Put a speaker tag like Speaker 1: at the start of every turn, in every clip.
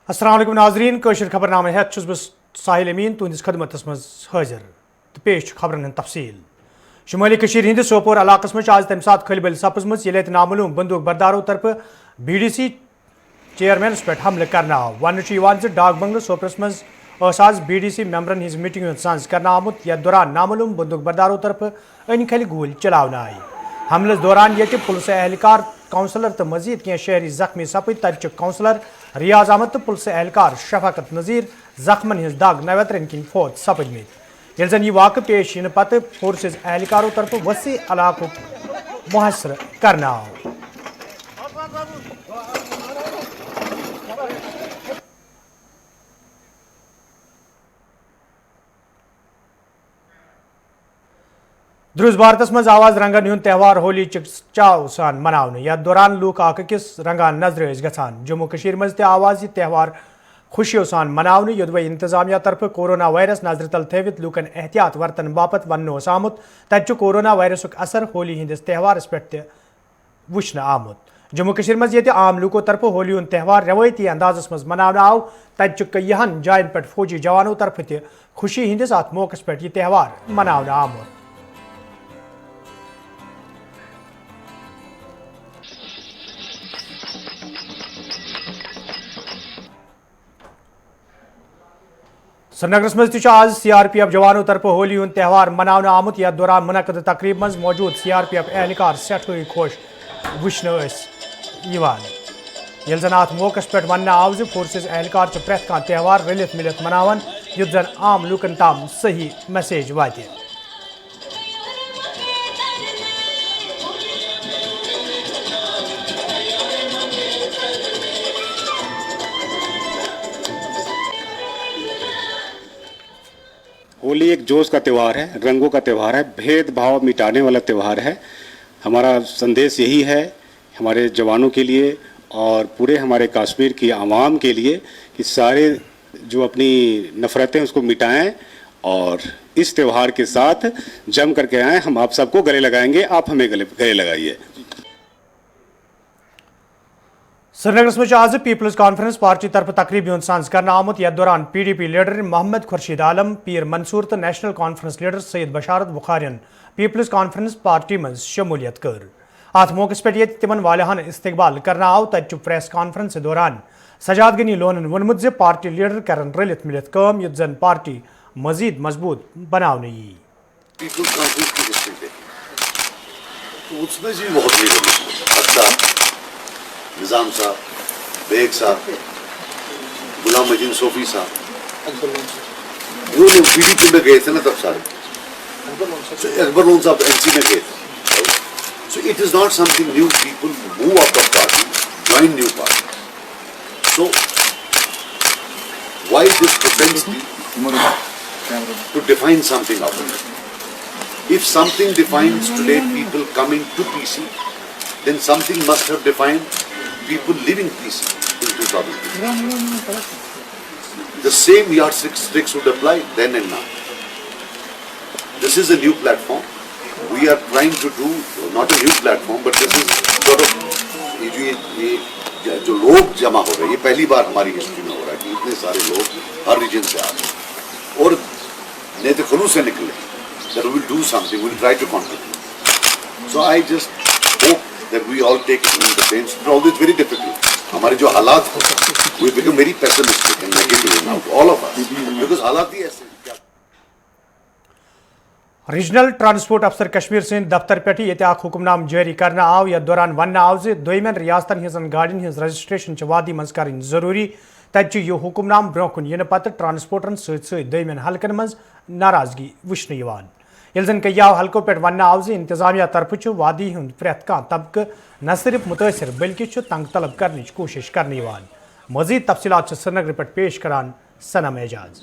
Speaker 1: السلام علیکم ناظرین کشر خبر نامہ ہیت چھس بس ساحل امین تہندس خدمتس مز حاضر تو پیش خبرن ہند تفصیل شمالی کشیر ہندس سوپور علاقس مز آج تمہ سات کھل بل سپزمت یل نامعلوم بندوق بردارو طرف BDC چیئرمینس پہ حملہ کرنا آو ون ڈاک بنگلہ سوپرس مز آز BDC ممبرن ہز میٹنگ ہند سانز کرنا آمت یتھ دوران نامعلوم بندوق بردارو طرف ان کھل گول چلاونا آئی حملس دوران یہ پولیس اہلکار کونسلر تو مزید کی شہری زخمی سپد تچ کونسلر ریاض احمد تو پولیس اہلکار شفقت نذیر زخمن ہز دگ نوترن کن فوت سپدمت یل زن یہ واقع پیش ین پتہ فورسز اہلکاروں طرف وسیع علاقہ محاصرہ کرنا آو دروز بھارتس مز آواز رنگن ہند تہوار ہولی چاو سان مناون یتھ دوران لوک اخ اکس رنگان نظر گژھان جموں کشیر مز تہ آواز یہ تہوار خوشیو سان مناون یودوے انتظامیہ طرف کورونا وائرس نظر تل تھوت لوکن احتیاط ورتن باپت ون آمت تتہ کورونا وائرسک اثر ہولی ہندس تہوارس پہ وچھنہ آمت جموں کشیر مز یہ عام لوکو طرف ہولی ہند تہوار روایتی اندازس مز مناون آو تتہ کئیہن جائن پہ فوجی جوانوں طرف تہ خوشی ہندس ات موقع پہ یہ تہوار مناون آمت سری نگرس مز تہ آز CRPF جوانوں طرف ہولی ہند تہوار مناون آمت یتھ دوران منعقد تقریب مز موجود CRPF اہلکار سٹھے خوش وچھنہ یل زن ات موقع پہ ون آو فورسز اہلکار پریت کھانا تہوار رلت ملت مناون یتھ زن عام لوکن تام صحیح میسیج واتہ
Speaker 2: ہولی ایک جوش کا تہوار ہے، رنگوں کا تہوار ہے، بھید بھاؤ مٹانے والا تہوار ہے۔ ہمارا سندیش یہی ہے ہمارے جوانوں کے لیے اور پورے ہمارے کشمیر کی عوام کے لیے کہ سارے جو اپنی نفرتیں اس کو مٹائیں اور اس تہوار کے ساتھ جم کر کے آئیں۔ ہم آپ سب کو گلے لگائیں گے، آپ ہمیں گلے لگائیے۔
Speaker 1: سری نگرس مز آز پیپلز کانفرنس پارٹی طرف تقریبی ہند سانز کرنا آمت یتھ دوران PDP لیڈر محمد خورشید عالم پیر منصور تو نیشنل کانفرنس لیڈر سید بشارت بخارین پیپلز کانفرنس پارٹی مز شمولیت کر ات موقع پہ یہ تمن والہن استقبال کرنا آو تتہ پریس کانفرنس دوران سجاد غنی لونن وونمت پارٹی لیڈر کرن رلت ملت کام یتھ زن پارٹی مزید مضبوط بناون یی
Speaker 3: پیپلز کانفرنس کی ہسٹری دیکھیں تو اس میں بھی بہت لیڈر نظام صاحب، بیگ صاحب، غلام مجید صوفی صاحب، وہ لوگ PDP میں گئے تھے نا تب سارے، اکبر لون صاحب NC میں گئے تھے۔ So it is not something new. People move out of party, join new party. So why this propensity to define something out of it? If something defines today people coming to PC, then something must have defined people living PC in 2002. The same yardsticks would apply then and now. This is a new platform. We are trying to do, not a new platform, but this is sort of, یہ جو لوگ جمع ہو رہے ہیں، یہ پہلی بار ہماری history میں ہو رہا ہے کہ اتنے سارے لوگ ہر ریجن سے آ رہے ہیں اور نیت خلوص سے نکلے that we will do something, we will try to contribute. So I just hope that we all take it in the same spirit, although it's very difficult. ہمارے جو حالات ہیں we become very pessimistic and negative now, all of us, because حالات ہی ایسے
Speaker 1: regional transport افسر کشمیر سند دفتر پہ یہ حکم نام جاری کرنا آو یتھ دوران ون آو دمین ریاستن ہزن گاڑین ہز رجسٹریشن وادی مز کریں ضروری تتہ یہ حکم نام برو کن ین پتہ ٹرانسپورٹرن ست دمین حلقن مز ناراضگی وچھنہ یل زن کیاو حلقوں پہ ون آو انتظامیہ طرف وادی ہند پریت کان طبقہ نہ صرف متاثر بلکہ تنگ طلب کرنے کوشش کرنے مزید تفصیلات سری نگر پہ پیش کران صنم اعجاز۔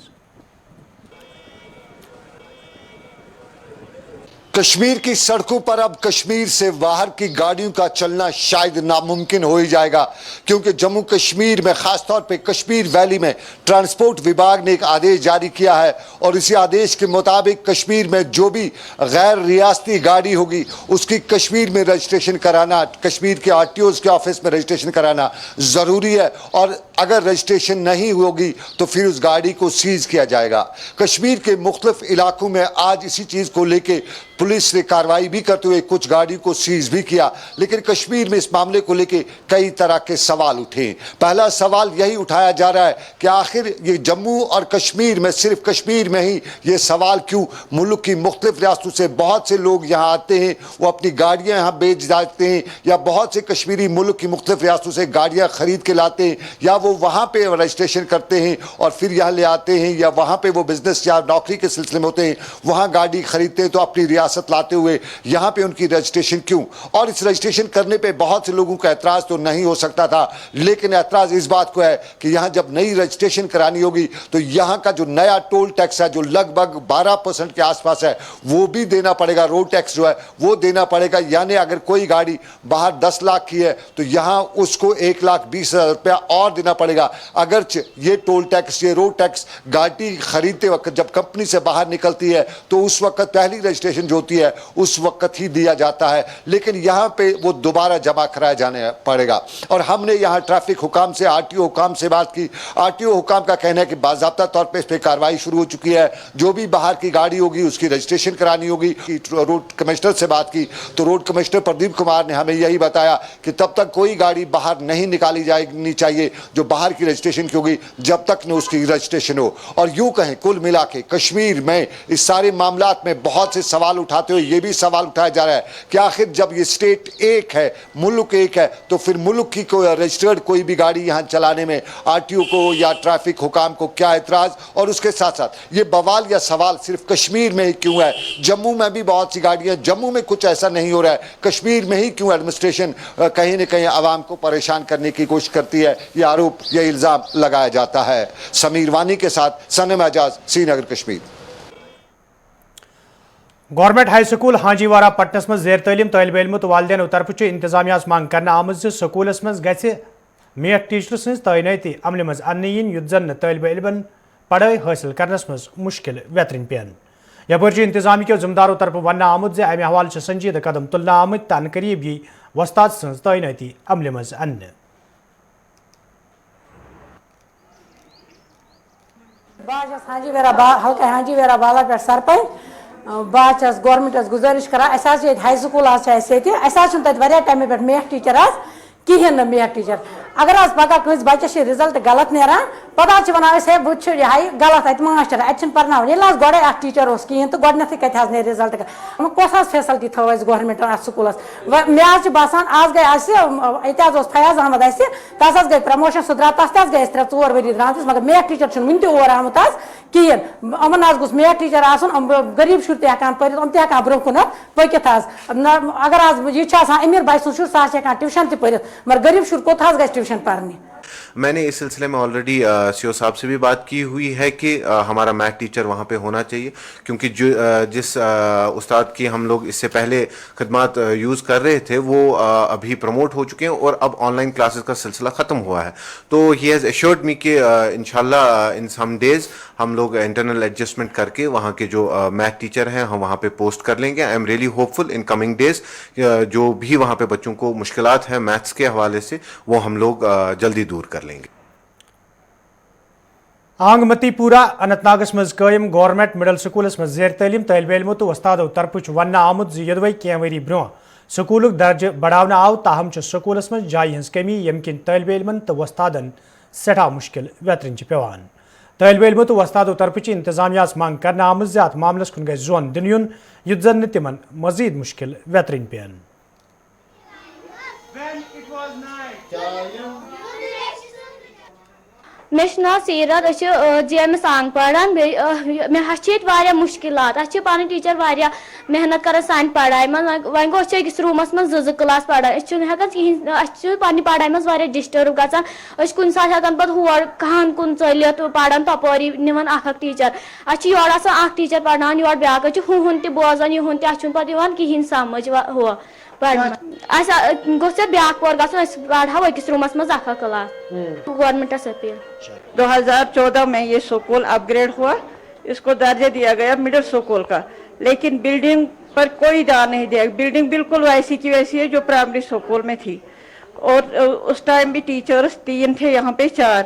Speaker 3: कश्मीर की सड़कों पर अब कश्मीर से बाहर की गाड़ियों का चलना शायद नामुमकिन हो ही जाएगा, क्योंकि जम्मू कश्मीर में खासतौर पे कश्मीर वैली में ट्रांसपोर्ट विभाग ने एक आदेश जारी किया है और इसी आदेश के मुताबिक कश्मीर में जो भी गैर रियासती गाड़ी होगी उसकी कश्मीर में रजिस्ट्रेशन कराना, कश्मीर के आरटीओ के ऑफिस में रजिस्ट्रेशन कराना ज़रूरी है और अगर रजिस्ट्रेशन नहीं होगी तो फिर उस गाड़ी को सीज किया जाएगा। कश्मीर के मुख्तलिफ इलाकों में आज इसी चीज़ को लेके पुलिस ने कार्रवाई भी करते हुए कुछ गाड़ी को सीज भी किया, लेकिन कश्मीर में इस मामले को लेके कई तरह के सवाल उठे। पहला सवाल यही उठाया जा रहा है कि आखिर ये जम्मू और कश्मीर में, सिर्फ कश्मीर में ही ये सवाल क्यों? मुल्क की मुख्तलिफ रियासतों से बहुत से लोग यहाँ आते हैं, वो अपनी गाड़ियाँ यहाँ बेच जाते हैं, या बहुत से कश्मीरी मुल्क की मुख्तलिफ रियासतों से गाड़ियाँ खरीद के लाते हैं, या वो वहाँ पे रजिस्ट्रेशन करते हैं और फिर यहाँ ले आते हैं, या वहाँ पे वो बिजनेस या नौकरी के सिलसिले में होते हैं, वहाँ गाड़ी खरीदते हैं तो अपनी रियासत लाते हुए यहाँ पे उनकी रजिस्ट्रेशन क्यों? और इस रजिस्ट्रेशन करने पे बहुत से लोगों का एतराज़ तो नहीं हो सकता था, लेकिन एतराज़ इस बात को है कि यहाँ जब नई रजिस्ट्रेशन करानी होगी तो यहाँ का जो नया टोल टैक्स है जो लगभग 12% के आसपास है वो भी देना पड़ेगा। रोड टैक्स जो है वो देना पड़ेगा, यानी अगर कोई गाड़ी बाहर 10 लाख की है तो यहाँ उसको 1,20,000 रुपया और देना पड़ेगा। अगर ये टोल टैक्स, ये रोड टैक्स गाड़ी खरीदते वक्त जब कंपनी से बाहर निकलती है तो उस वक्त पहली रजिस्ट्रेशन जो होती है उस वक्त ही दिया जाता है, लेकिन यहाँ पे वो दोबारा जमा कराया जाने पड़ेगा। और हमने यहाँ ट्रैफिक हुकाम से, आरटीओ हुकाम से बात की। आरटीओ हुकाम का कहना है कि बाज़ाब्ता तौर पे इस पर कार्रवाई शुरू हो चुकी है, जो भी बाहर की गाड़ी होगी उसकी रजिस्ट्रेशन करानी होगी। रोड कमिश्नर से बात की तो रोड कमिश्नर प्रदीप कुमार ने हमें यही बताया कि तब तक कोई गाड़ी बाहर नहीं निकाली जानी चाहिए जो बाहर की रजिस्ट्रेशन की होगी जब तक न उसकी रजिस्ट्रेशन हो। और यूँ कहें कुल मिला के कश्मीर में इस सारे मामलात में बहुत से सवाल उठाते हुए ये भी सवाल उठाया जा रहा है कि आखिर जब ये स्टेट एक है, मुल्क एक है, तो फिर मुल्क की कोई रजिस्टर्ड कोई भी गाड़ी यहाँ चलाने में आरटीओ को या ट्रैफिक हुकाम को क्या एतराज़? और उसके साथ साथ ये बवाल या सवाल सिर्फ कश्मीर में ही क्यों है? जम्मू में भी बहुत सी गाड़ियाँ, जम्मू में कुछ ऐसा नहीं हो रहा है, कश्मीर में ही क्यों एडमिनिस्ट्रेशन कहीं न कहीं आवाम को परेशान करने की कोशिश करती है? ये आरोप, ये इल्ज़ाम लगाया जाता है। समीर वानी के साथ Sanam Ejaz, Srinagar, Kashmir.
Speaker 1: Government high school Hanjiwara पटनस में जेर तलीम तलब इलमो तो वालदेन तरफ इंतजामिया मांग कर आमज स्कूलस मज गि मेथ टीचर सज तैनाती अमल मज अन युत जन तलब इलमन पढ़ाई हासिल करनस मज मुश्किल वेतरन पेन। यपर इंतजामी के जिम्मेदारों तरफ वन आमुद जे अमे हवाल संजीदा कदम तुलना आमत तो अन करीब यी वस्ताद सज तैनाती अमल मज अन।
Speaker 4: हल्का हांजीवेरा बाला पे सरपंच बस गवर्नमेंट गुजारिश करा हाई स्कूल तक टाइम पे मेथ टीचर कहें मेथ टीचर अगर आज पगह कंस बच्चस रिजल्ट गलत नान पे वन है बहुत गलत अत मास्टर अत पर्ना गोड़े टीचर कहें तो गोथ कत ने रिजल्ट कस फैसलटी थो गवर्नमेंट अत स्कूल मे बसान आज गई फयाज अहमद तस गई प्रमोशन सह द्रा तस गई 3-4 वरी द्रामत मगर मेथ टीचर वन और आमुत कहें अमन गोस मेथ टीचर आसन गरीब शुर तक पम तक ब्रोह कुन पकित अगर आज यह अमीर बच शुर सह ट्यूशन तक मगर गरीब शुर कोत गई ट्यूशन पढ़ने।
Speaker 5: मैंने इस सिलसिले में ऑलरेडी सीओ साहब से भी बात की हुई है कि हमारा मैथ टीचर वहाँ पे होना चाहिए, क्योंकि जिस उस्ताद की हम लोग इससे पहले खिदमत यूज़ कर रहे थे वो अभी प्रमोट हो चुके हैं और अब ऑनलाइन क्लासेस का सिलसिला ख़त्म हुआ है। तो ही हैज़ एश्योर्ड मी कि इंशाल्लाह इन सम डेज़ हम लोग इंटरनल एडजस्टमेंट करके वहाँ के जो मैथ टीचर हैं हम वहाँ पे पोस्ट कर लेंगे। I am really hopeful in coming days जो भी वहाँ पे बच्चों को मुश्किलात हैं मैथ्स के हवाले से वो हम लोग जल्दी दूर कर लेंगे।
Speaker 1: आंगमतीपुरा अनंतनागस मज कायम गवर्नमेंट मिडल स्कूलस मज जेर तलीम तलब इलमो तो वस्तादों तरफ वन आमुद यदवे कह वरी ब्रोह स्कूल दर्ज बढ़ाना आव ताहम स्कूलस मज जाय हज कमी यम किन तलब इलमन तो वस्तादन सठा मुश्किल वेतरन पेवान। तलब इलमो तो वस्तादों तरफ इंतजामिया मांग कर आमज अत मामलस कुन गई जोन दिन युन युत जन तिमन मजीद मुश्किल वेतरन पेन।
Speaker 6: مےٚ چھُ ناو سیٖرت أسۍ چھِ جے ایم سانٛگ پران بیٚیہِ مےٚ حظ چھِ ییٚتہِ واریاہ مُشکِلات اَسہِ چھِ پَنٕنۍ ٹیٖچَر واریاہ محنت کران سانہِ پڑھاے منٛز وۄنۍ گوٚو أسۍ چھِ أکِس روٗمَس منٛز زٕ کلاس پران أسۍ چھِنہٕ ہٮ۪کان کِہیٖنۍ اَسہِ چھِ پننہِ پڑھاے منٛز واریاہ ڈِسٹٲرٕب گژھان أسۍ چھِ کُنہِ ساتہٕ ہٮ۪کان پَتہٕ ہور کہن کُن ژٔلِتھ پران تَپٲری نِوان اکھ ٹیٖچر اَسہِ چھِ یورٕ آسان اکھ ٹیٖچر پرناوان یورٕ بیٛاکھ أسۍ چھِ ہُہُنٛد تہِ بوزان یِہُنٛد تہِ اَسہِ چھُنہٕ پَتہٕ یِوان کِہیٖنۍ سمجھ ہُہ پرنہٕ اَسہِ گوٚژھ اَتھ بیٛاکھ پور گژھُن أسۍ پرہاو أکِس روٗمَس منٛز اکھ کلاس گورمنٹس أپیٖل
Speaker 7: 2014 में ये स्कूल अपग्रेड हुआ, इसको दर्जा दिया गया मिडिल स्कूल का, लेकिन बिल्डिंग पर कोई ध्यान नहीं दिया. बिल्डिंग बिल्कुल वैसी की वैसी है जो प्राइमरी स्कूल में थी और उस टाइम भी टीचर्स 3 थे, यहाँ पे 4.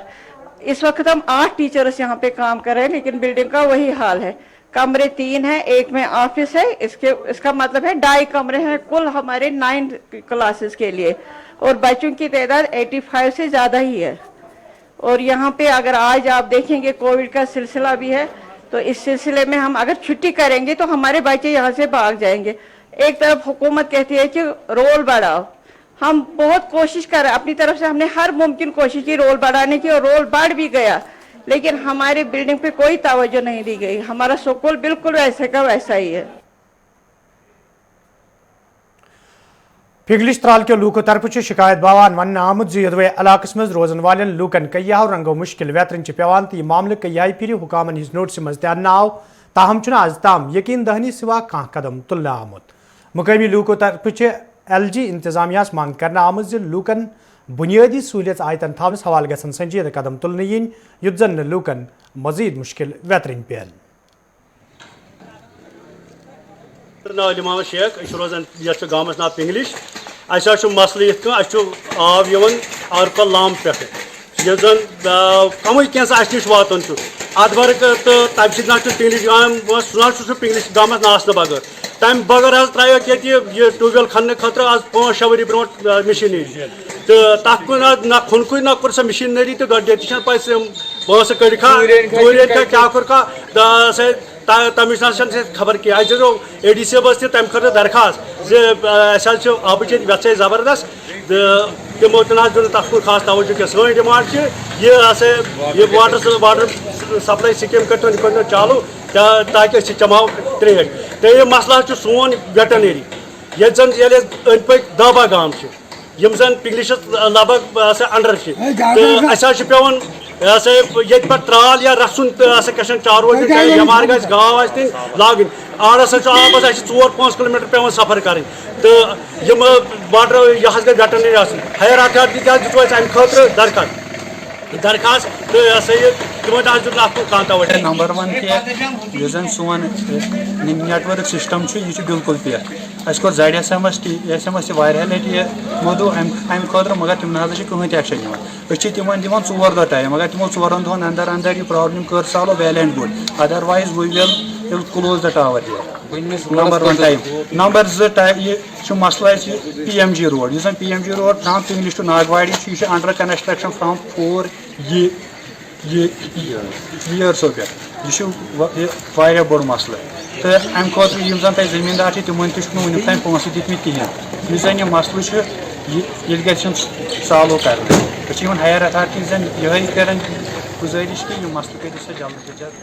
Speaker 7: इस वक्त हम 8 टीचर्स यहाँ पे काम कर रहे हैं, लेकिन बिल्डिंग का वही हाल है. कमरे 3 हैं, एक में ऑफिस है, इसका मतलब है 2.5 कमरे हैं कुल हमारे 9 क्लासेस के लिए और बच्चों की तादाद 85 से ज़्यादा ही है. और यहाँ पे अगर आज आप देखेंगे कोविड का सिलसिला भी है, तो इस सिलसिले में हम अगर छुट्टी करेंगे तो हमारे बच्चे यहाँ से भाग जाएंगे. एक तरफ हुकूमत कहती है कि रोल बढ़ाओ, हम बहुत कोशिश कर रहे हैं अपनी तरफ से, हमने हर मुमकिन कोशिश की रोल बढ़ाने की और रोल बढ़ भी गया, लेकिन हमारी बिल्डिंग पे कोई तवज्जो नहीं दी गई. हमारा स्कूल बिल्कुल वैसे का वैसा ही है.
Speaker 1: पिंगलिश त्राल के लूकों तरफ शिकायत बावान वन आमुद यदवे इलाकस मज रोजन वाले लूकन कय्याह रंगो मुश्किल वेतरन पेवान तो यह मामले कय्याह फिर हुकामन हिज नोटिस मज तन आव ताहम आज ताम यकीन दहनी सिवा कह कदम तुल आमुत. मुकामी लूकों तरफ LG इंतजामिया मांग करना आमुद लूकन बुनियादी सहूलियत आयतन थावस हवाल गसन संजीदा कदम तुलन yin युत जन लूकन मजीद मुश्किल वेतरन पेल.
Speaker 8: नाव शेख रोजान ये गाँव नाव पिंगलिश मसल ये आब आरकल लाम पे जन कम कैसा नश वातान अत वर्क तो तब ना पिंगलिश सह पिंगलिश गाँव नास बगैर तम बगैर त्रो ये ट्यूबवेल खनने खतर आज 5-6 वरी ब्रो मशीनरी तो तथ कुन ना खुनक ना कोर सह मशीनरी तो गड्ढे पे बस कड़खा क्या कोरखा तमिश ना खबर क्या AD साहब तम खतर दरखास्त आबच व्यवसाय जबरदस्त तमो दिन तथ कुन खास तवज्जो क्या सी डिमांड ये वाटर सप्लाई स्कीम कर चालू ताकि चमाव त्रेश तो ये मसला सोन वेटनरी ये जन अंद पक 10 गाँव यम जन पिंगलिश लगभग अंडर तो पेवन ये त्राल या रसुन कशन चारो बेमार ग गाँव लाग आड़स आबस 4-5 किलोमीटर पे सफर करें तो यम वाटर यह गई वेटनरी हायर अथॉरिटी दित अम खतर दरखास्त तो ये तमो
Speaker 9: नंबर 1 कि जन सोन नेटवर्क सिस्टम यह बिल्कुल पे अस कोर ZSMS लटि मोदो अम खतर मगर तम ना कहीं एक्शन तिमन दिवान 4 दह टाइम मगर तमो 4 दिन अंदर अंदर यह प्रॉब्लम कर solve well and good otherwise we will close the tower number 1 time number 2 time यह मसला PMG road PMG road from Pinglish to Nagwari under construction from 4 years पे यह बोड़ मसल तो अम खुद जन जमींदार तिमन तुन वन तक पोस दित कहें जन यह मसल ये सॉल्व कर हायर अथॉरिटी जन यही कर गुजारिश कि यह मसल कर जल्द से जल्द.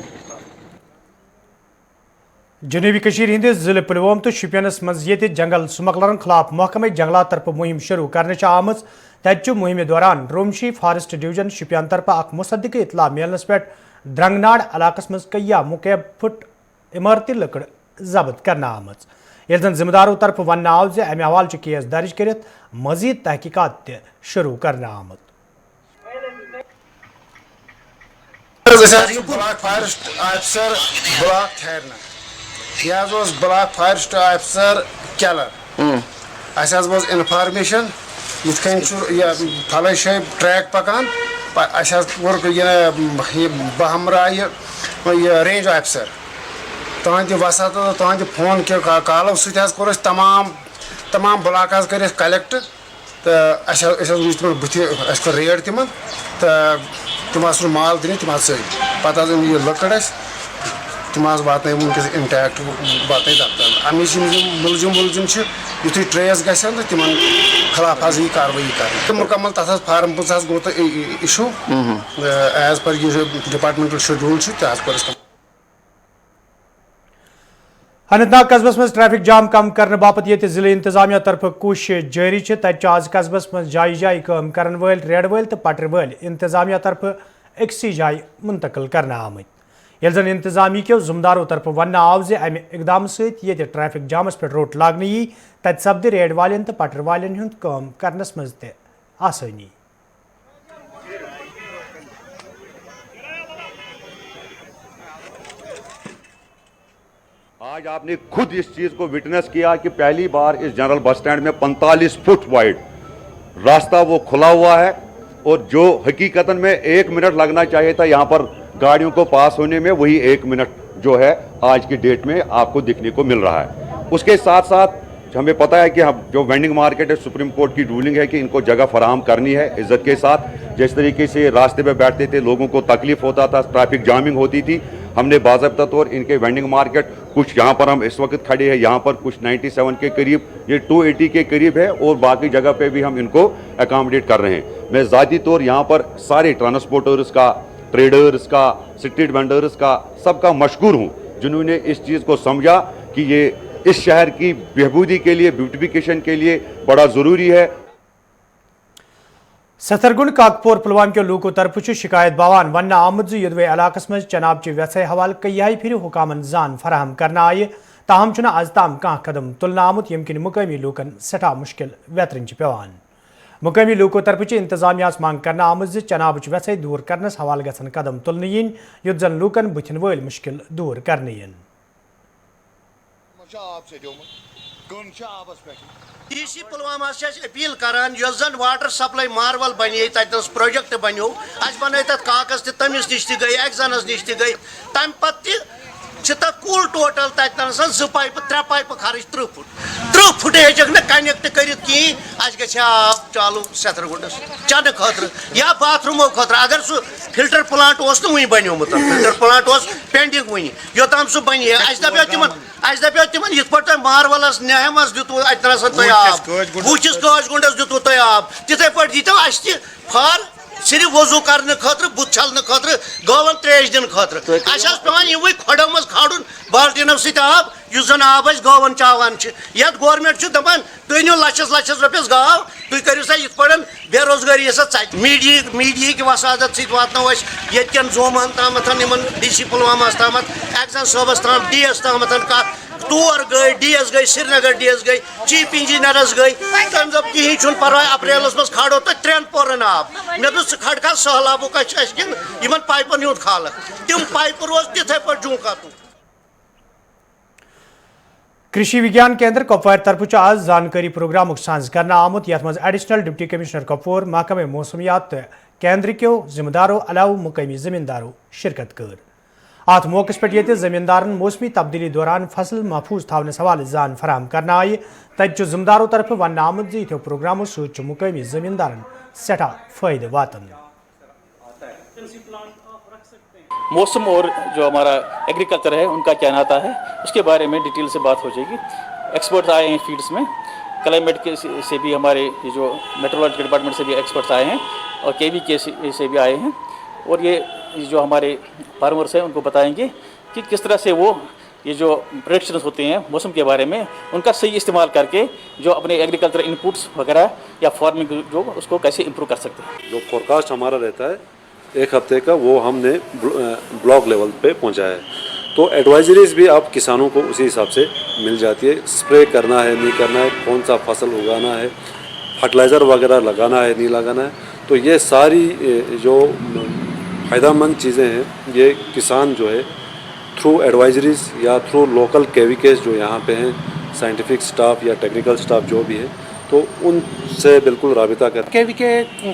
Speaker 1: जनूबी कशीर हिंदिस जिले पुलवाम तो शुपियनस मज ये जंगल स्मगलरन खिलाफ महकमे जंगलात तरफ मुहिम शुरू करने आमज तत मुहिम दौरान रोमशी फॉरेस्ट डिवीजन शुपियान तरफ अख मुसद्दिक इतला मिलनस पे द्रंगनाड़ इलाकस मज कय्या मुकैब फुट इमारती लकड़ जब्त करना आमज ये जन जिम्मेदारों तरफ वन आव जे अमे हवाल केस दर्ज कर मजीद तहकीकात शुरू करना आमद.
Speaker 10: ब्लॉक फॉरेस्ट ऑफिसर ब्लॉक ठहरना यह ब्लॉक फॉरेस्ट ऑफिसर केलर अस इन्फॉर्मेशन ये फल शाय ट्रैक पकान बहमरा यह रेंज ऑफिसर तुंद वसत तुंद फोन के कॉलों सर तमाम ब्लॉक कर कलेक्ट तो बुथ कोर रेड तिमन तो तम माल दिन तम पे यह लकड़ तम वात वनकस इंटैक्ट वात दफ्तर अमिश मुलजिम युथ ट्रेस ग तो तिम खिलाफ यह कार्रवाई कर मुकम्मल तथा फार्म 5 गो तो इशू एज पर यह डिपार्टमेंटल शेड्यूल तज कोर
Speaker 1: अनंतनाग कस्बस मज ट्रैफिक जाम कम करने बापत ये जिले इंतजामिया तरफ कोशिश जारी तत आज कस्बस मज जाय जाय काम करन वल रेड वल तो पटर वल इंतजामिया तरफ अक्सी जाय मुंतकिल करने आमत ये जन इंतजामी के जुम्मेदारों तरफ वन आव जे अमि इकदाम सत ट्रैफिक जामस पे रोट लागन यी तत सपद रेड वालन तो पटर वालन हुंद काम करनस मज ते आसानी।
Speaker 11: आज आपने खुद इस चीज को विटनेस किया कि पहली बार इस जनरल बस स्टैंड में 45 फुट वाइड रास्ता वो खुला हुआ है और जो हकीकतन में 1 मिनट लगना चाहिए था यहाँ पर गाड़ियों को पास होने में वही 1 मिनट जो है आज की डेट में आपको दिखने को मिल रहा है। उसके साथ साथ हमें पता है कि हम जो वेंडिंग मार्केट है सुप्रीम कोर्ट की रूलिंग है कि इनको जगह फराहम करनी है इज्जत के साथ। जिस तरीके से रास्ते पे बैठते थे लोगों को तकलीफ होता था, ट्रैफिक जामिंग होती थी, हमने बाज़ाब्ता तौर इनके वेंडिंग मार्केट कुछ यहाँ पर हम इस वक्त खड़े हैं, यहाँ पर कुछ 97 के करीब, ये 280 के करीब है और बाकी जगह पे भी हम इनको अकामडेट कर रहे हैं। मैं ज़ाती तौर यहाँ पर सारे ट्रांसपोर्टर्स का, ट्रेडर्स का, स्ट्रीट वेंडर्स का, सबका मशकूर हूँ जिन्होंने इस चीज़ को समझा कि ये इस शहर की बेहबूदी के लिए, ब्यूटिफिकेशन के लिए बड़ा ज़रूरी है।
Speaker 1: सथरगुंड काकपोर पुलवाम के लोगों तरफ शिकायत बवान वन आमद युदवे इलाकस मज चनाब चे व्यवसाय हवाल कई फिर हुकामन जान फराहम करना आये ताहम चुना आज ताम कह कदम तुलना आमुत यम किन मुकामी लोकन सठा मुश्किल वेतरन पेवान। मुकामी लोगों तरफ इंतजामिया मांग करना आमद चनाब व्यवसाय दूर करनस हवाल गसन कदम तुलन yin युत जन लोकन बुथन वल मुश्किल दूर करने yin।
Speaker 12: डीसी पुलवामा अपील करान जन वाटर सप्लाई मार्वल बने तस प्रोजेक्ट बनो बन काकस तमिस नश गई एक्जनस नश गई तम पे कुल टोटल तन 2 पाइप 3 पाइप खर्च 30 फुट हेक न कनेक्ट कर कहें आब चालू सथरगुंडस चन खतर या बाथरूमो खतर अगर सह फिल्टर प्लांट वन बनोमुत फिल्टर प्लांट पेंडिंग वन योतान सह बन दपो तिमन इत पे मार्वलस नेहमस दितु अतन आब बूचिस काजगुंडस दितु तुम आब तिथे पे दीतो फॉर सिर्फ वजू करने खतर बुत छलने खतर गवन त्रेश दिन खतर पे इवे खड़ो मज खाड़न बाल्टीनों सत आब जन आब गवन चावान ये गवर्नमेंट दपान तुम नो लछस लछस रुपयस गाव तुम करो सा इत पे बेरोजगारी मीडिया की वसादत सत वातनो ये जोमन तम डीसी पुलवामा तम एक्जन सबस तम DS तम कत टूर गई DS गई श्रीनगर DS गई चीफ इंजीनियरस गई तम दप कहीं पर्वा अप्रैलस मज खाड़ो तो 3 पोरन आब मे दस खड़का सहलाबो इन पाइपन हुंद खाल तम पाइप रोज तिथे पे जूका तू।
Speaker 1: कृषि विज्ञान केंद्र कपवार तरफ आज जानकारी प्रोग्राम सांझ करना आमुत यथ मज एडिशनल डिप्टी कमिश्नर कपवार महकमे मौसमियात केंद्र के जिम्मेदारों अलाव मुकामी जमींदारों शिरकत कर। अत मौके पे जमींदारन मौसमी तब्दीली दौरान फसल महफूज थाने हवाले जान फराहम करना आये तत जिम्मेदारों तरफ वन आमुत यो प्रोग्रामों सत मुकामी जमींदारन सठा फायदे वातन।
Speaker 13: मौसम और जो हमारा एग्रीकल्चर है उनका क्या नाता है उसके बारे में डिटेल से बात हो जाएगी। एक्सपर्ट्स आए हैं फील्ड्स में, क्लाइमेट के से भी हमारे ये जो मेट्रोलॉजी डिपार्टमेंट से भी एक्सपर्ट्स आए हैं और KVK से भी आए हैं और ये जो हमारे फार्मर्स हैं उनको बताएंगे कि किस तरह से वो ये जो प्रेडिक्शंस होते हैं मौसम के बारे में उनका सही इस्तेमाल करके जो अपने एग्रीकल्चर इनपुट्स वगैरह या फार्मिंग जो उसको कैसे इम्प्रूव कर सकते हैं।
Speaker 14: जो फोरकास्ट हमारा रहता है 1 हफ्ते का वो हमने ब्लॉक लेवल पे पहुंचाया है, तो एडवाइजरीज भी आप किसानों को उसी हिसाब से मिल जाती है। स्प्रे करना है नहीं करना है, कौन सा फसल उगाना है, फर्टिलाइज़र वगैरह लगाना है नहीं लगाना है, तो ये सारी जो फ़ायदेमंद चीज़ें हैं ये किसान जो है थ्रू एडवाइजरीज या थ्रू लोकल KVKs जो यहाँ पे हैं, साइंटिफिक स्टाफ या टेक्निकल स्टाफ जो भी है, तो उनसे बिल्कुल राबिता करें।
Speaker 15: KVK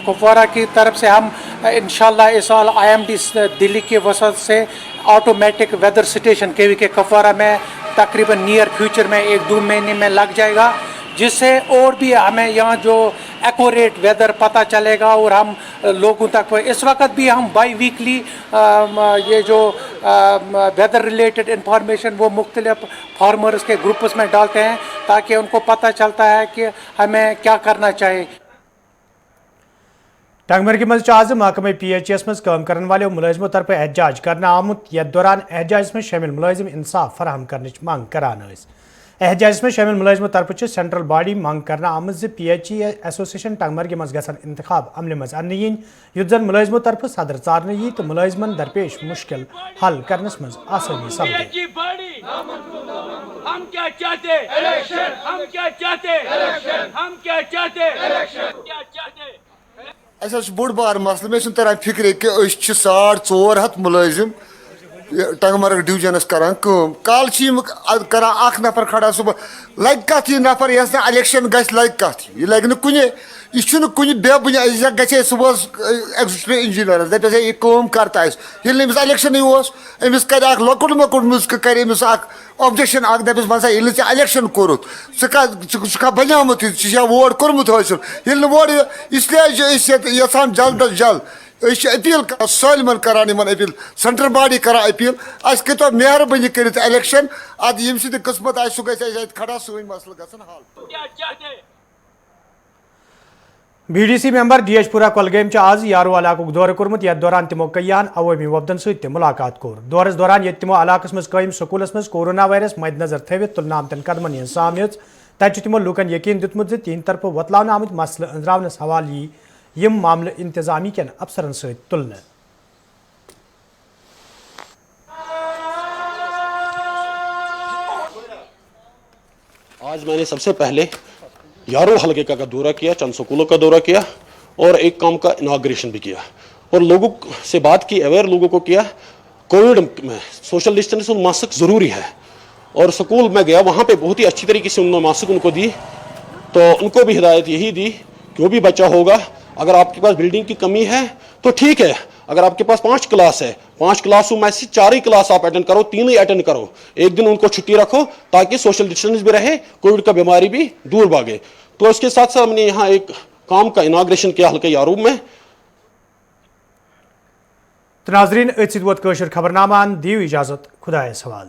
Speaker 15: कुपवारा की तरफ से हम इंशाल्लाह इस साल IMD दिल्ली के वसत से automatic weather station KVK Kupwara में तकरीबन नियर फ्यूचर में 1-2 महीने में लग जाएगा। जिससे और भी हमें यहाँ जो एक्यूरेट वेदर पता चलेगा और हम लोगों तक इस वक्त भी हम बाई वीकली ये जो वेदर रिलेटेड इंफॉर्मेशन वो मुख्तलिफ फार्मर्स के ग्रुप्स में डालते हैं ताकि उनको पता चलता है कि हमें क्या करना चाहिए।
Speaker 1: टंगमर्गी मज आज महकमे PHS मज काम करने वाले मुलाजिमों तरफ एहतजाज करना आमुत यथ दौरान एहतजाज में शामिल मुलाजिम इंसाफ फराहम करने मांग करान। एहतजाज में शामिल मुलाजिमों तरफ सेंट्रल बॉडी मांग करना आमद PHE एसोसिएशन टंगमर्गी मज गसन इंतखाब अमल मज अन yin युत जन मुलाजिमों तरफ सदर चारन यी तो मुलाजिमन दरपेश मुश्किल हल करनस मज आसानी सपदे।
Speaker 16: हम क्या चाहते इलेक्शन, हम क्या चाहते इलेक्शन, हम क्या चाहते इलेक्शन, क्या चाहते।
Speaker 17: अस बोड़ बार मसल मे तरह फिक्र कि 450 मुलाजिम टंगमर्ग डिवीजनस करान काम कल करान अख नफर खड़ा सुबह लग कत यह नफर यस इलेक्शन गस लग कत यह लग न कुन यह कुन बेबुन गे सुबह एग्जिस्ट्री इंजीनियर दपस यह काम करता ये इलेक्शन अमिस कर लकुट मकुट कर ऑब्जेक्शन दपस वन सा ये इलेक्शन कोरुत सह बनियामुत वोट कोर्मुत हासिल ये वोट इसलिए यहान जल्द अज जल्द अपील कर सालमन करान अपील सेंट्रल बॉडी कर अपील तो मेहरबानी कर इलेक्शन अद यम सद किस्मत आ सह खड़ा सन मसल गसन हल।
Speaker 1: BDC मेंबर DH पुरा कोलगेम आज यारो इलाक दौर कोर्मुत यथ दौरान तमो कयान अवामी वफदन सत मुलाकात कोर दौरस दौरान ये तमो इलाकस मज कायम स्कूलस मज कोरोना वायरस मद्देनजर थवित तुलना आमतन कदमन हज सामने तत तमो लूकन यकीन दितमुत तिहंद तरफ वतलावन आमुत मसल अंद्रावनस हवाल यम मामले इंतजामी के अफसरन सत तुलने।
Speaker 18: आज मैंने सबसे पहले यारो हलके का दौरा किया, चंद स्कूलों का दौरा किया और एक काम का इनाग्रेशन भी किया और लोगों से बात की, अवेयर लोगों को किया। कोविड में सोशल डिस्टेंस और मास्क ज़रूरी है और स्कूल में गया, वहाँ पे बहुत ही अच्छी तरीके से उन्होंने मास्क उनको दी। तो उनको भी हिदायत यही दी कि जो भी बच्चा होगा, अगर आपके पास बिल्डिंग की कमी है तो ठीक है, अगर आपके पास 5 क्लास है, 5 क्लासों में से 4 ही क्लास आप अटेंड करो, 3 ही अटेंड करो, एक दिन उनको छुट्टी रखो ताकि सोशल डिस्टेंस भी रहे, कोविड का बीमारी भी दूर भागे। तो इसके साथ साथ हमने यहाँ एक काम का इनाग्रेशन किया हल्के यारूब में।
Speaker 1: नाजरीन खबरनामा दियो इजाजत, खुदा सवाल।